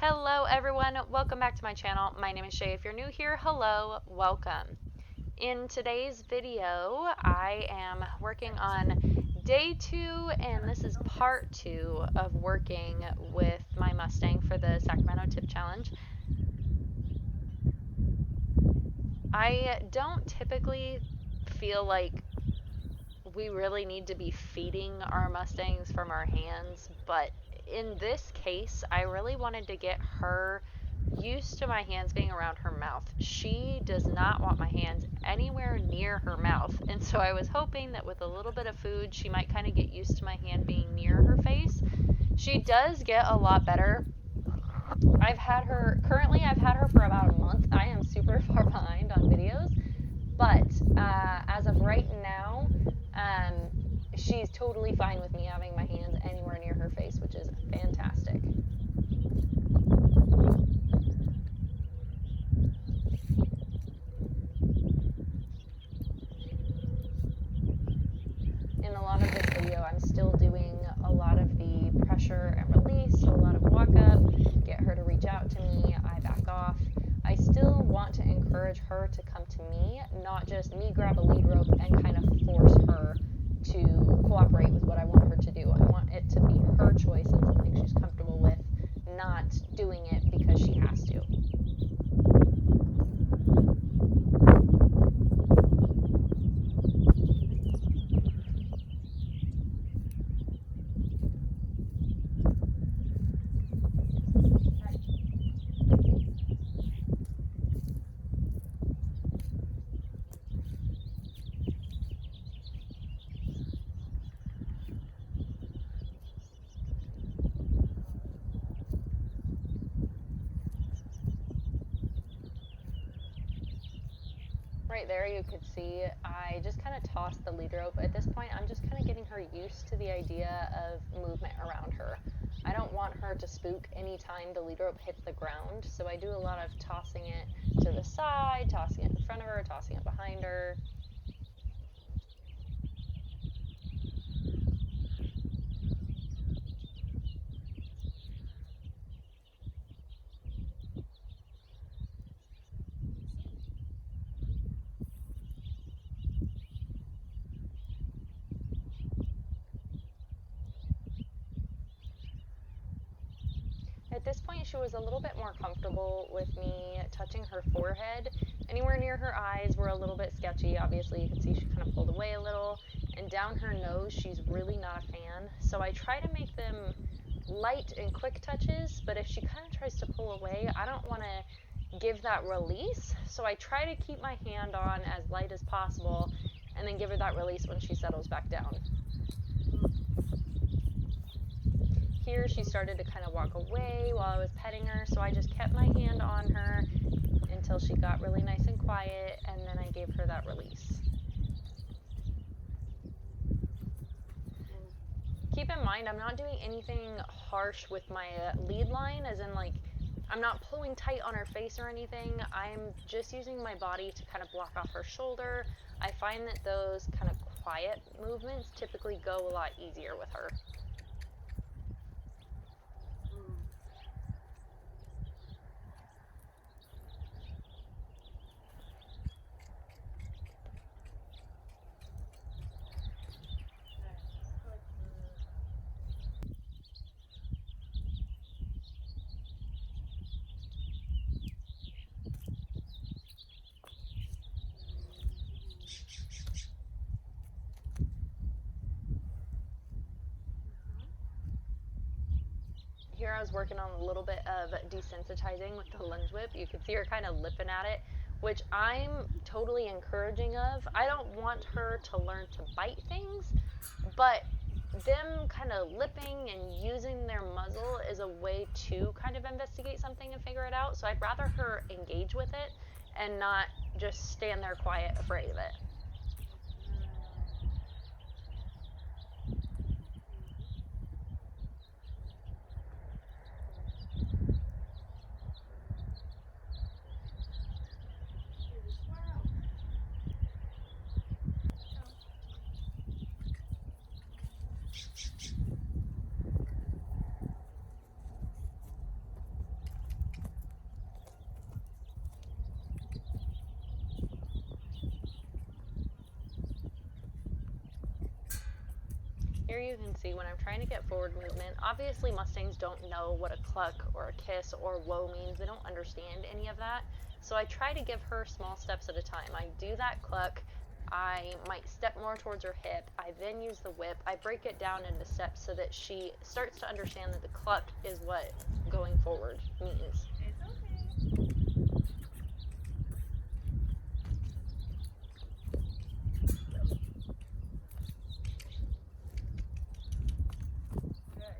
Hello everyone, welcome back to my channel. My name is Shay. If you're new here, hello, welcome. In today's video, I am working on day 2, and this is part 2 of working with my Mustang for the Sacramento Tip Challenge. I don't typically feel like we really need to be feeding our Mustangs from our hands, but in this case, I really wanted to get her used to my hands being around her mouth. She does not want my hands anywhere near her mouth, and so I was hoping that with a little bit of food, she might kind of get used to my hand being near her face. She does get a lot better. I've had her for about a month. I am super far behind on videos, but as of right now, she's totally fine with me having my hands anywhere near her face, which is fantastic. In a lot of this video, I'm still doing a lot of the pressure and release, so a lot of walk up, get her to reach out to me, I back off. I still want to encourage her to come to me, not just me grab a lead rope and kind of force her to cooperate with what I want her to do. I want it to be her choice and something she's comfortable with, not doing it because she has to. Right there you could see I just kind of tossed the lead rope. At this point, I'm just kind of getting her used to the idea of movement around her. I don't want her to spook anytime the lead rope hits the ground, so I do a lot of tossing it to the side, tossing it in front of her, tossing it behind her. At this point, she was a little bit more comfortable with me touching her forehead. Anywhere near her eyes were a little bit sketchy. Obviously, you can see she kind of pulled away a little. And down her nose, she's really not a fan. So I try to make them light and quick touches, but if she kind of tries to pull away, I don't want to give that release. So I try to keep my hand on as light as possible and then give her that release when she settles back down. Here she started to kind of walk away while I was petting her, so I just kept my hand on her until she got really nice and quiet, and then I gave her that release. Keep in mind, I'm not doing anything harsh with my lead line, as in like, I'm not pulling tight on her face or anything. I'm just using my body to kind of block off her shoulder. I find that those kind of quiet movements typically go a lot easier with her. Here I was working on a little bit of desensitizing with the lunge whip. You can see her kind of lipping at it, which I'm totally encouraging of. I don't want her to learn to bite things, but them kind of lipping and using their muzzle is a way to kind of investigate something and figure it out. So I'd rather her engage with it and not just stand there quiet, afraid of it. here you can see when I'm trying to get forward movement, obviously Mustangs don't know what a cluck or a kiss or whoa means. They don't understand any of that. So I try to give her small steps at a time. I do that cluck. I might step more towards her hip. I then use the whip. I break it down into steps so that she starts to understand that the cluck is what going forward means. It's okay. Good.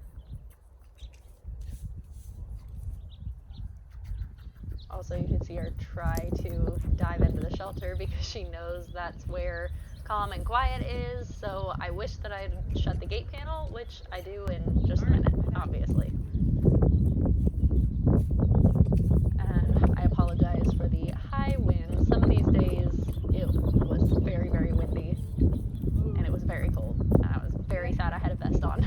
Also, you can see her try to dive into the shelter because she knows that's where calm and quiet is. So I wish that I'd shut the gate panel, which I do in just a minute, obviously. And I apologize for the high wind. Some of these days it was very, very windy and it was very cold. And I was very sad I had a vest on.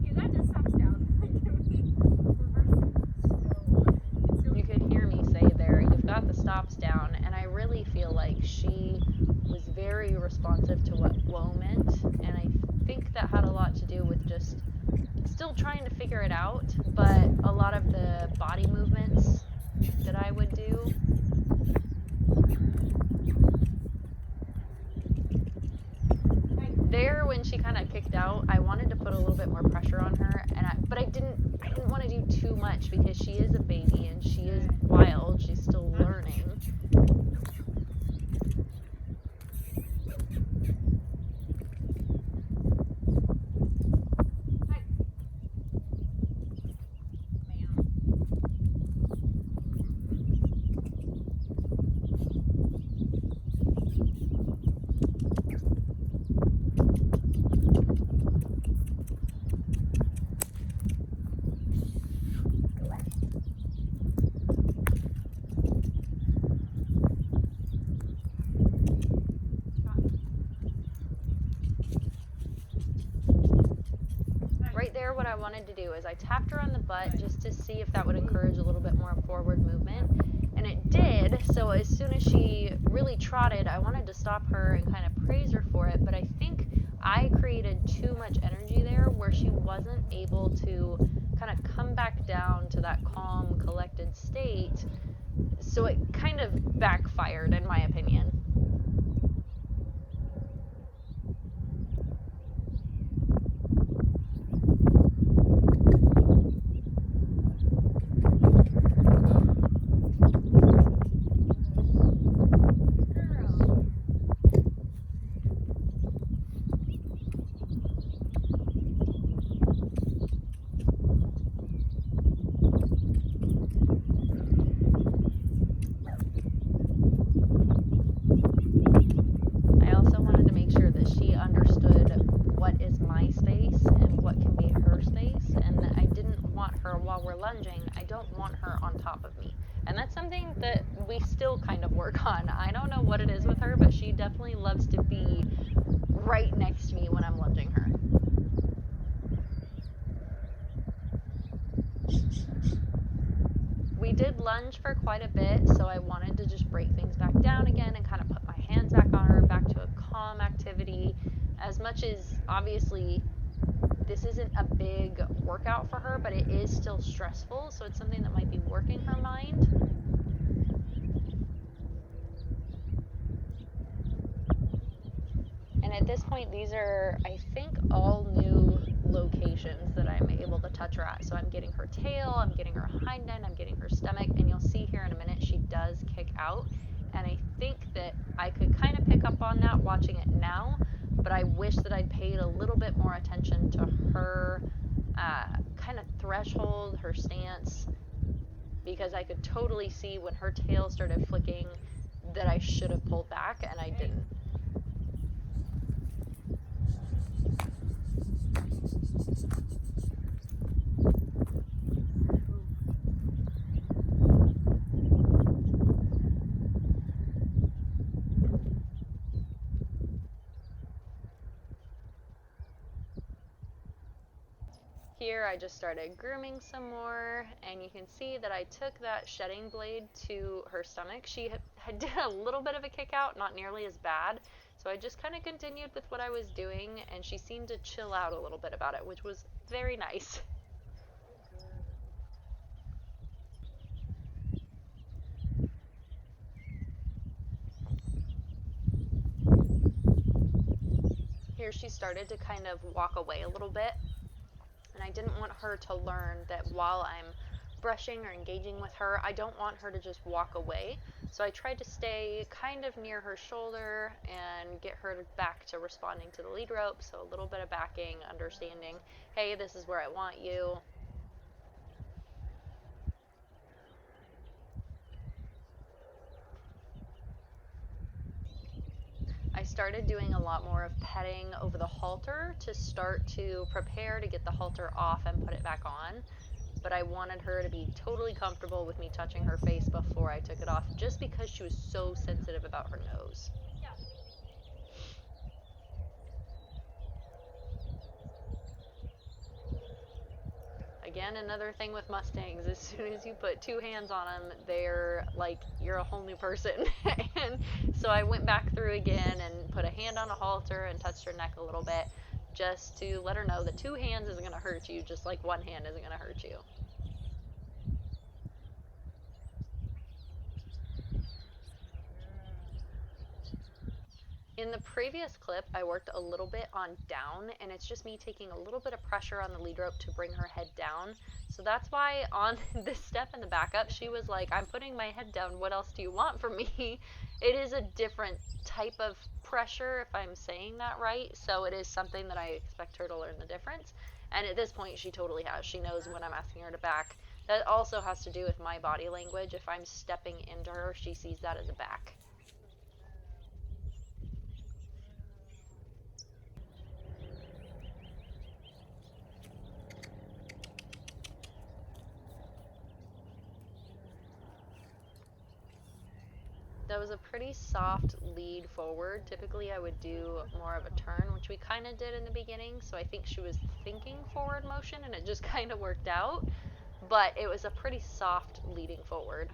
You got the socks down. You could hear me say there, you've got the stops down, and I really feel like she was very responsive to what whoa meant, and I think that had a lot to do with just still trying to figure it out, but a lot of the body movements that I would do. There, when she kind of kicked out, I wanted to put a little bit more pressure on her, but I didn't want to do too much because she is a baby and she is wild. She's still learning. Right there, what I wanted to do is I tapped her on the butt just to see if that would encourage a little bit more forward movement, and it did. So as soon as she really trotted, I wanted to stop her and kind of praise her for it, but I think I created too much energy there where she wasn't able to kind of come back down to that calm, collected state, so it kind of backfired in my opinion. I also wanted to make sure that she understood what is my space and what can be her space, and I didn't want her, while we're lunging, I don't want her on top of me. And that's something that we still kind of work on. I don't know what it is with her, but she definitely loves to be right next to me when I'm lunging her. We did lunge for quite a bit, so I wanted to just break things back down again and kind of put my hands back on her, back to a calm activity. As much as, obviously, this isn't a big workout for her, but it is still stressful, so it's something that might be working her mind. And at this point, these are, I think, all new locations that I'm able to touch her at. So I'm getting her tail, I'm getting her hind end, I'm getting her stomach, and you'll see here in a minute she does kick out. And I think that I could kind of pick up on that watching it now, but I wish that I'd paid a little bit more attention to her kind of threshold, her stance, because I could totally see when her tail started flicking that I should have pulled back, and I didn't. Here I just started grooming some more, and you can see that I took that shedding blade to her stomach. She had did a little bit of a kick out, not nearly as bad. So I just kind of continued with what I was doing, and she seemed to chill out a little bit about it, which was very nice. Here she started to kind of walk away a little bit, and I didn't want her to learn that while I'm brushing or engaging with her, I don't want her to just walk away. So I tried to stay kind of near her shoulder and get her back to responding to the lead rope. So a little bit of backing, understanding, hey, this is where I want you. I started doing a lot more of petting over the halter to start to prepare to get the halter off and put it back on. But I wanted her to be totally comfortable with me touching her face before I took it off, just because she was so sensitive about her nose. Again, another thing with Mustangs, as soon as you put two hands on them, they're like, you're a whole new person. And so I went back through again and put a hand on a halter and touched her neck a little bit, just to let her know that two hands isn't going to hurt you, just like one hand isn't going to hurt you. In the previous clip, I worked a little bit on down, and it's just me taking a little bit of pressure on the lead rope to bring her head down. So that's why on this step in the backup, she was like, I'm putting my head down, what else do you want from me? It is a different type of pressure, if I'm saying that right, so it is something that I expect her to learn the difference. And at this point, she totally has. She knows when I'm asking her to back. That also has to do with my body language. If I'm stepping into her, she sees that as a back. That was a pretty soft lead forward. Typically I would do more of a turn, which we kind of did in the beginning, so I think she was thinking forward motion and it just kind of worked out, but it was a pretty soft leading forward.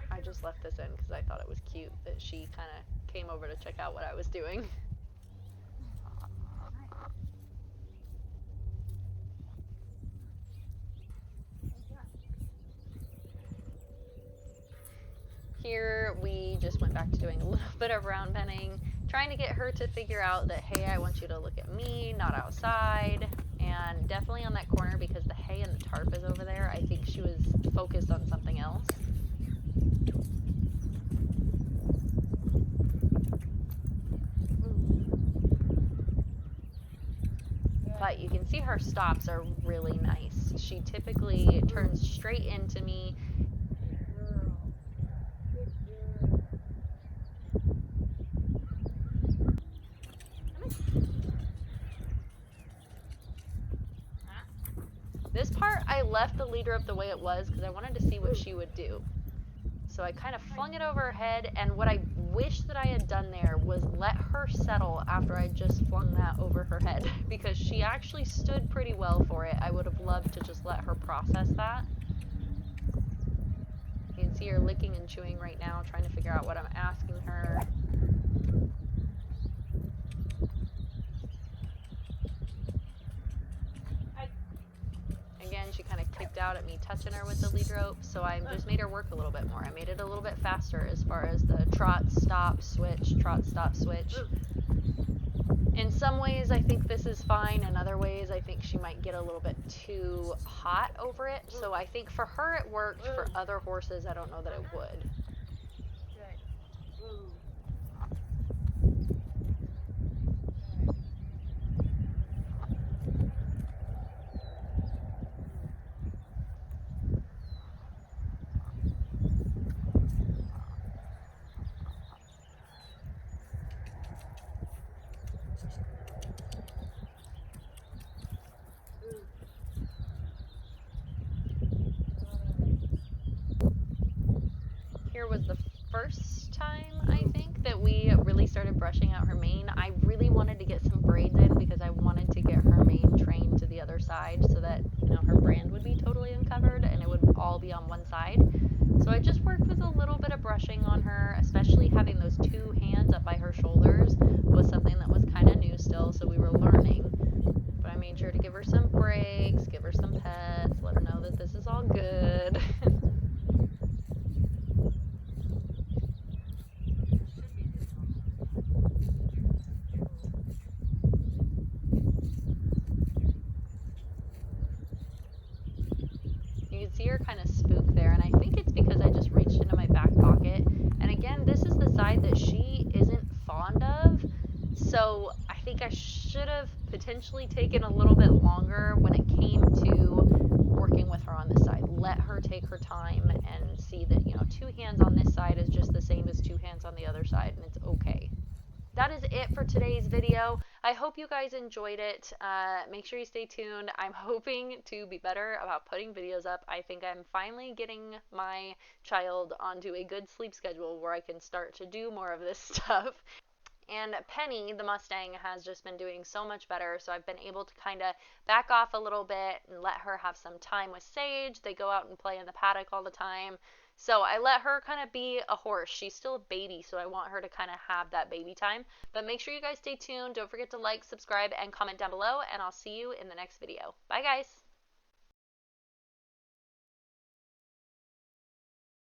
I just left this in because I thought it was cute that she kind of came over to check out what I was doing. Here we just went back to doing a little bit of round bending, trying to get her to figure out that, hey, I want you to look at me, not outside. And definitely on that corner, because the hay and the tarp is over there, I think she was focused on something else. But you can see her stops are really nice. She typically turns straight into me. This part, I left the lead rope the way it was because I wanted to see what she would do. So I kind of flung it over her head, and what I wish that I had done there was let her settle after I just flung that over her head, because she actually stood pretty well for it. I would have loved to just let her process that. You can see her licking and chewing right now, trying to figure out what I'm asking her. Again, she kind of kicked out at me touching her with the lead rope, so I just made her work a little bit more. I made it a little bit faster as far as the trot, stop, switch, trot, stop, switch. In some ways, I think this is fine. In other ways, I think she might get a little bit too hot over it. So I think for her it worked. For other horses, I don't know that it would. Here was the first time, I think, that we really finally started brushing out her mane. I really wanted to get some braids in because I wanted to get her mane trained to the other side so that, her brand would be totally uncovered and it would all be on one side. So I just worked with a little bit of brushing on her, especially having those two hands up by her shoulders was something that was kind of new still, so we were learning. But I made sure to give her some breaks, give her some pets, let her know that this is all good. You can see her kind of spook there, and I think it's because I just reached into my back pocket. And again, this is the side that she isn't fond of, so I think I should have potentially taken a little bit longer when it came to working with her on this side. Let her take her time and see that, two hands on this side is just the same as two hands on the other side, and it's okay. That is it for today's video. I hope you guys enjoyed it. Make sure you stay tuned. I'm hoping to be better about putting videos up. I think I'm finally getting my child onto a good sleep schedule where I can start to do more of this stuff. And Penny, the Mustang, has just been doing so much better. So I've been able to kind of back off a little bit and let her have some time with Sage. They go out and play in the paddock all the time. So I let her kind of be a horse. She's still a baby, so I want her to kind of have that baby time. But make sure you guys stay tuned. Don't forget to like, subscribe, and comment down below. And I'll see you in the next video. Bye, guys.